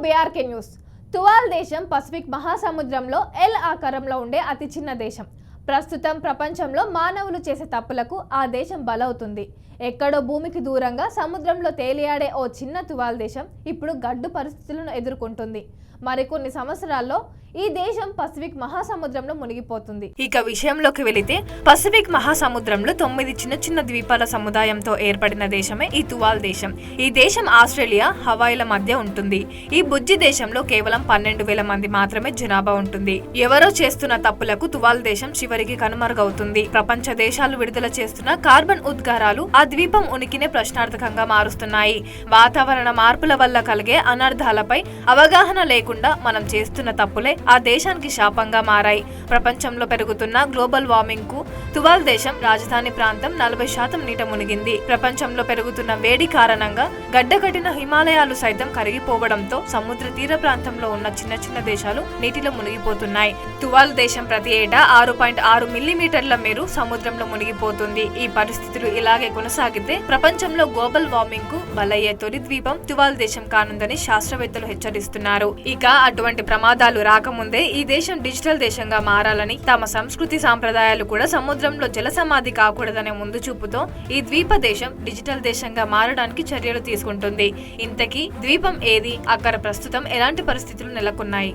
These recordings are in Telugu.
BRK news. తువాల్ దేశం పసిఫిక్ మహాసముద్రంలో ఎల్ ఆకారంలో ఉండే అతి చిన్న దేశం. ప్రస్తుతం ప్రపంచంలో మానవులు చేసే తప్పులకు ఆ దేశం బలవుతుంది. ఎక్కడో భూమికి దూరంగా సముద్రంలో తేలియాడే ఓ చిన్న తువాల్ దేశం ఇప్పుడు గడ్డు పరిస్థితులను ఎదుర్కొంటుంది. మరికొన్ని సంవత్సరాల్లో ఈ దేశం పసిఫిక్ మహాసముద్రంలో మునిగిపోతుంది. ఇక విషయంలోకి వెళితే పసిఫిక్ మహాసముద్రంలో 9 చిన్న చిన్న ద్వీపాల సముదాయంతో ఏర్పడిన దేశమే ఈ తువాల్ దేశం. ఈ దేశం ఆస్ట్రేలియా, హవాయిల మధ్య ఉంటుంది. ఈ బుజ్జి దేశంలో కేవలం 12,000 మంది మాత్రమే జనాభా ఉంటుంది. ఎవరో చేస్తున్న తప్పులకు తువాల్ దేశం చివరికి కనుమరుగవుతుంది. ప్రపంచ దేశాలు విడుదల చేస్తున్న కార్బన్ ఉద్గారాలు ఆ ద్వీపం ఉనికినే ప్రశ్నార్థకంగా మారుస్తున్నాయి. వాతావరణ మార్పుల వల్ల కలిగే అనర్థాలపై అవగాహన లేకుండా మనం చేస్తున్న తప్పులే ఆ దేశానికి శాపంగా మారాయి. ప్రపంచంలో పెరుగుతున్న గ్లోబల్ వార్మింగ్ కు తువాల్ దేశం రాజధాని ప్రాంతం 40% నీట మునిగింది. ప్రపంచంలో పెరుగుతున్న వేడి కారణంగా గడ్డకట్టిన హిమాలయాలు సైతం కరిగిపోవడంతో సముద్ర తీర ప్రాంతంలో ఉన్న చిన్న చిన్న దేశాలు నీటిలో మునిగిపోతున్నాయి. తువాల్ దేశం ప్రతి ఏటా 6.6 మిల్లీమీటర్ల మేరు సముద్రంలో మునిగిపోతుంది. ఈ పరిస్థితులు ఇలాగే కొనసాగితే ప్రపంచంలో గ్లోబల్ వార్మింగ్ కు బలయ్యే తొలి ద్వీపం తువాల్ దేశం కానుందని శాస్త్రవేత్తలు హెచ్చరిస్తున్నారు. ఇక అటువంటి ప్రమాదాలు రాకముందే ఈ దేశం డిజిటల్ దేశంగా మారాలని, తమ సంస్కృతి సాంప్రదాయాలు కూడా సముద్రంలో జల సమాధి కాకూడదనే ముందు చూపుతో ఈ ద్వీప దేశం డిజిటల్ దేశంగా మారడానికి చర్యలు తీసుకుంటుంది. ఇంతకీ ద్వీపం ఏది? అక్కడ ప్రస్తుతం ఎలాంటి పరిస్థితులు నెలకొన్నాయి?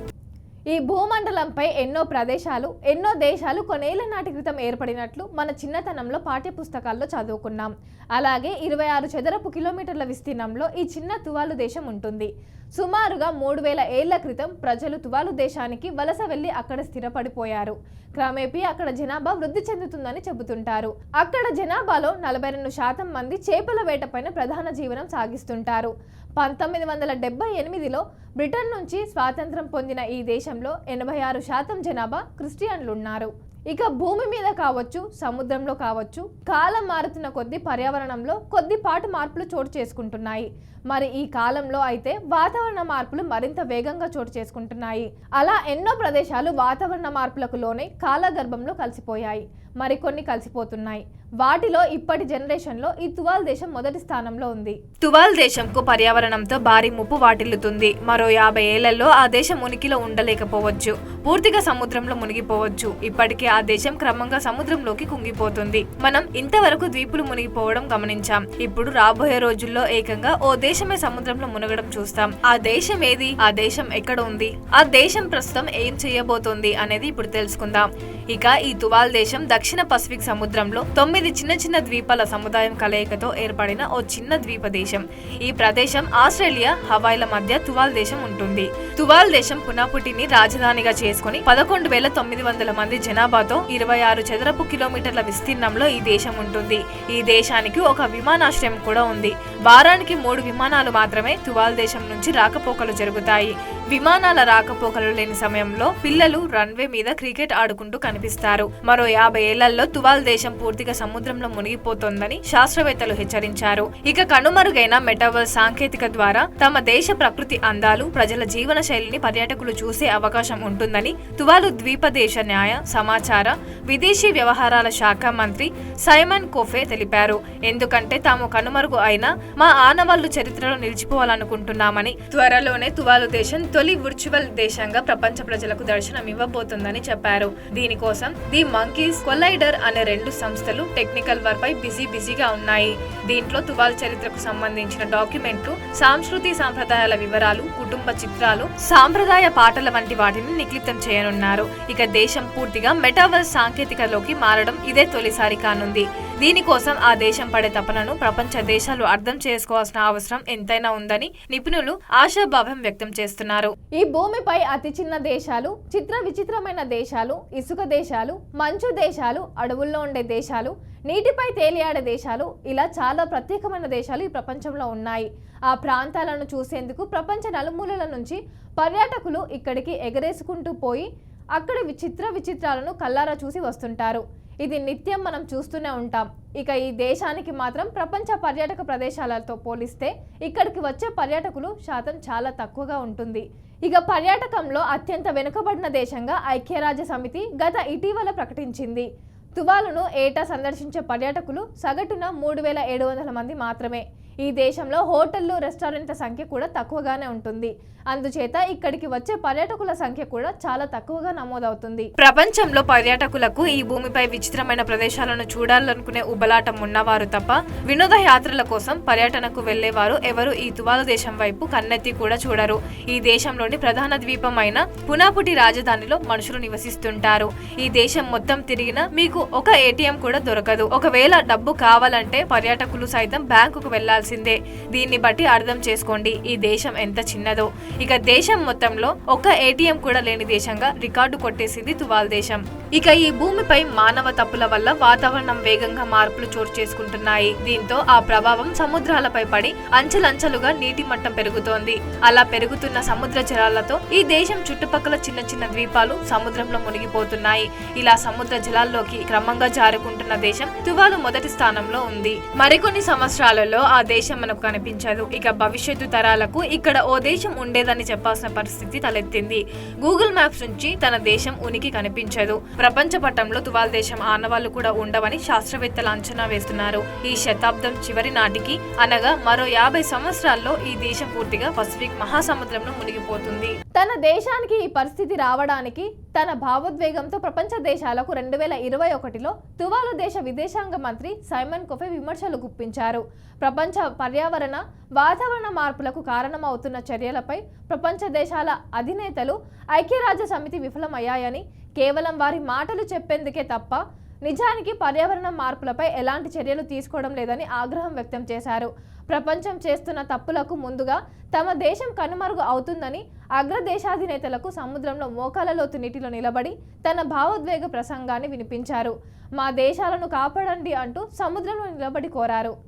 ఈ భూమండలంపై ఎన్నో ప్రదేశాలు, ఎన్నో దేశాలు కొన్నేళ్ల నాటి క్రితం ఏర్పడినట్లు మన చిన్నతనంలో పాఠ్యపుస్తకాల్లో చదువుకున్నాం. అలాగే 26 చదరపు కిలోమీటర్ల విస్తీర్ణంలో ఈ చిన్న తువాలు దేశం ఉంటుంది. సుమారుగా 3000 ఏళ్ల క్రితం ప్రజలు తువాలు దేశానికి వలస వెళ్లి అక్కడ స్థిరపడిపోయారు. క్రమేపీ అక్కడ జనాభా వృద్ధి చెందుతుందని చెబుతుంటారు. అక్కడ జనాభాలో 42% మంది చేపల వేటపైన ప్రధాన జీవనం సాగిస్తుంటారు. 1978లో బ్రిటన్ నుంచి స్వాతంత్రం పొందిన ఈ దేశంలో 86% జనాభా క్రిస్టియన్లున్నారు. ఇక భూమి మీద కావచ్చు, సముద్రంలో కావచ్చు, కాలం మారుతున్న కొద్ది పర్యావరణంలో కొద్దిపాటు మార్పులు చోటు చేసుకుంటున్నాయి. మరి ఈ కాలంలో అయితే వాతావరణ మార్పులు మరింత వేగంగా చోటు చేసుకుంటున్నాయి. అలా ఎన్నో ప్రదేశాలు వాతావరణ మార్పులకు లోనే కాలగర్భంలో కలిసిపోయాయి. మరికొన్ని కలిసిపోతున్నాయి. వాటిలో ఇప్పటి జనరేషన్ లో ఈ తువాల్ దేశం మొదటి స్థానంలో ఉంది. తువాల్ దేశంకు పర్యావరణంతో భారీ ముప్పు వాటిల్లుతుంది. మరో 50 ఏళ్లలో ఆ దేశం ఉనికిలో ఉండలేకపోవచ్చు. పూర్తిగా సముద్రంలో మునిగిపోవచ్చు. ఇప్పటికే ఆ దేశం క్రమంగా సముద్రంలోకి కుంగిపోతుంది. మనం ఇంతవరకు ద్వీపులు మునిగిపోవడం గమనించాం. ఇప్పుడు రాబోయే రోజుల్లో ఏకంగా ఓ దేశమే సముద్రంలో మునగడం చూస్తాం. ఆ దేశం ఏది? ఆ దేశం ఎక్కడ ఉంది? ఆ దేశం ప్రస్తుతం ఏం చేయబోతోంది అనేది ఇప్పుడు తెలుసుకుందాం. ఇక ఈ తువాల్ దేశం దక్షిణ పసిఫిక్ సముద్రంలో 9 చిన్న చిన్న ద్వీపాల సముదాయం కలయికతో ఏర్పడిన ఓ చిన్న ద్వీప దేశం. ఈ ప్రదేశం ఆస్ట్రేలియా, హవాయిల మధ్య తువాల్ దేశం ఉంటుంది. తువాల్ దేశం పునాపుటిని రాజధానిగా చేసుకుని 11,900 మంది జనాభాతో 26 చదరపు కిలోమీటర్ల విస్తీర్ణంలో ఈ దేశం ఉంటుంది. ఈ దేశానికి ఒక విమానాశ్రయం కూడా ఉంది. వారానికి 3 విమానాలు మాత్రమే తువాల్ దేశం నుంచి రాకపోకలు జరుగుతాయి. విమానాల రాకపోకలు లేని సమయంలో పిల్లలు రన్వే మీద క్రికెట్ ఆడుకుంటూ కనిపిస్తారు. మరో 50 ఏళ్లలో తువాల్ దేశం పూర్తిగా సముద్రంలో మునిగిపోతోందని శాస్త్రవేత్తలు హెచ్చరించారు. ఇక కనుమరుగైన మెటావర్స్ సాంకేతిక ద్వారా తమ దేశ ప్రకృతి అందాలు, ప్రజల జీవన శైలిని పర్యాటకులు చూసే అవకాశం ఉంటుందని తువాలు ద్వీప దేశ న్యాయ, సమాచార, విదేశీ వ్యవహారాల శాఖ మంత్రి సైమన్ కోఫే తెలిపారు. ఎందుకంటే తాము కనుమరుగు అయినా మా ఆనవాళ్లు చరిత్రలో నిలిచిపోవాలనుకుంటున్నామని, త్వరలోనే తువాలు దేశం తొలి వర్చువల్ దేశంగా ప్రపంచ ప్రజలకు దర్శనం ఇవ్వబోతుందని చెప్పారు. దీనికోసం ది మంకీస్ కొలైడర్ అనే 2 సంస్థలు టెక్నికల్ వర్క్ పై బిజీగా ఉన్నాయి. దీంట్లో తువాల్ చరిత్రకు సంబంధించిన డాక్యుమెంట్లు, సాంస్కృతి సాంప్రదాయాల వివరాలు, కుటుంబ చిత్రాలు, సాంప్రదాయ పాటల వంటి వాటిని నిక్షిప్తం చేయనున్నారు. ఇక దేశం పూర్తిగా మెటావర్స్ సాంకేతికలోకి మారడం ఇదే తొలిసారి కానుంది. దీనికోసం ఆ దేశం పడే తపనను ప్రపంచ దేశాలు అర్థం చేసుకోవాల్సిన అవసరం ఎంతైనా ఉందని నిపుణులు ఆశాభావం వ్యక్తం చేస్తున్నారు. ఈ భూమిపై అతి చిన్న దేశాలు, చిత్ర విచిత్రమైన దేశాలు, ఇసుక దేశాలు, మంచు దేశాలు, అడవుల్లో ఉండే దేశాలు, నీటిపై తేలియాడే దేశాలు, ఇలా చాలా ప్రత్యేకమైన దేశాలు ఈ ప్రపంచంలో ఉన్నాయి. ఆ ప్రాంతాలను చూసేందుకు ప్రపంచ నలుమూలల నుంచి పర్యాటకులు ఇక్కడికి ఎగరేసుకుంటూ పోయి అక్కడి విచిత్రాలను కల్లారా చూసి వస్తుంటారు. ఇది నిత్యం మనం చూస్తూనే ఉంటాం. ఇక ఈ దేశానికి మాత్రం ప్రపంచ పర్యాటక ప్రదేశాలతో పోలిస్తే ఇక్కడికి వచ్చే పర్యాటకులు శాతం చాలా తక్కువగా ఉంటుంది. ఇక పర్యాటకంలో అత్యంత వెనుకబడిన దేశంగా ఐక్యరాజ్య సమితి ఇటీవల ప్రకటించింది. తువాలును ఏటా సందర్శించే పర్యాటకులు సగటున 3,700 మంది మాత్రమే. ఈ దేశంలో హోటళ్లు, రెస్టారెంట్ల సంఖ్య కూడా తక్కువగానే ఉంటుంది. అందుచేత ఇక్కడికి వచ్చే పర్యాటకుల సంఖ్య కూడా చాలా తక్కువగా నమోదవుతుంది. ప్రపంచంలో పర్యాటకులకు ఈ భూమిపై విచిత్రమైన ప్రదేశాలను చూడాలనుకునే ఉబలాటం ఉన్నవారు తప్ప వినోద యాత్రల కోసం పర్యటనకు వెళ్లేవారు ఎవరు ఈ తువాలు దేశం వైపు కన్నెత్తి కూడా చూడరు. ఈ దేశంలోని ప్రధాన ద్వీపమైన పునాపుటి రాజధానిలో మనుషులు నివసిస్తుంటారు. ఈ దేశం మొత్తం తిరిగినా మీకు ఒక ఏటీఎం కూడా దొరకదు. ఒకవేళ డబ్బు కావాలంటే పర్యాటకులు సైతం బ్యాంకుకు వెళ్లాల్సిందే. దీన్ని బట్టి అర్థం చేసుకోండి ఈ దేశం ఎంత చిన్నదో. ఇక దేశం మొత్తంలో ఒక్క ఏటీఎం కూడా లేని దేశంగా రికార్డు కొట్టేసింది తువాల్ దేశం. ఇక ఈ భూమిపై మానవ తప్పుల వల్ల వాతావరణం వేగంగా మార్పులు చోటు చేసుకుంటున్నాయి. దీంతో ఆ ప్రభావం సముద్రాలపై పడి అంచెలంచెలుగా నీటి మట్టం పెరుగుతోంది. అలా పెరుగుతున్న సముద్ర జలాలతో ఈ దేశం చుట్టుపక్కల చిన్న చిన్న ద్వీపాలు సముద్రంలో మునిగిపోతున్నాయి. ఇలా సముద్ర జలాల్లోకి క్రమంగా జారుకుంటున్న దేశం తువాలు మొదటి స్థానంలో ఉంది. మరికొన్ని సంవత్సరాలలో ఆ దేశం మనకు కనిపించదు. ఇక భవిష్యత్తు తరాలకు ఇక్కడ ఓ దేశం ఉండేదని చెప్పాల్సిన పరిస్థితి తలెత్తింది. గూగుల్ మ్యాప్స్ నుంచి తన దేశం ఉనికి కనిపించదు. ప్రపంచ పటంలో తువాల్ దేశం ఆనవాళ్లు కూడా ఉండవని శాస్త్రవేత్తలు అంచనా వేస్తున్నారు. ఈ శతాబ్దం చివరి నాటికి అనగా మరో 50 సంవత్సరాల్లో ఈ దేశం పూర్తిగా పసిఫిక్ మహాసముద్రంలో మునిగిపోతుంది. తన దేశానికి ఈ పరిస్థితి రావడానికి తన భావోద్వేగంతో ప్రపంచ దేశాలకు 2021లో తువాలు దేశ విదేశాంగ మంత్రి సైమన్ కొఫే విమర్శలు గుప్పించారు. ప్రపంచ పర్యావరణ వాతావరణ మార్పులకు కారణమవుతున్న చర్యలపై ప్రపంచ దేశాల అధినేతలు ఐక్యరాజ్య సమితి విఫలమయ్యాయని, కేవలం వారి మాటలు చెప్పేందుకే తప్ప నిజానికి పర్యావరణ మార్పులపై ఎలాంటి చర్యలు తీసుకోవడం లేదని ఆగ్రహం వ్యక్తం చేశారు. ప్రపంచం చేస్తున్న తప్పులకు ముందుగా తమ దేశం కనుమరుగు అవుతుందని అగ్రదేశాధినేతలకు సముద్రంలో మోకాల లోతు నీటిలో నిలబడి తన భావోద్వేగ ప్రసంగాన్ని వినిపించారు. మా దేశాలను కాపాడండి అంటూ సముద్రంలో నిలబడి కోరారు.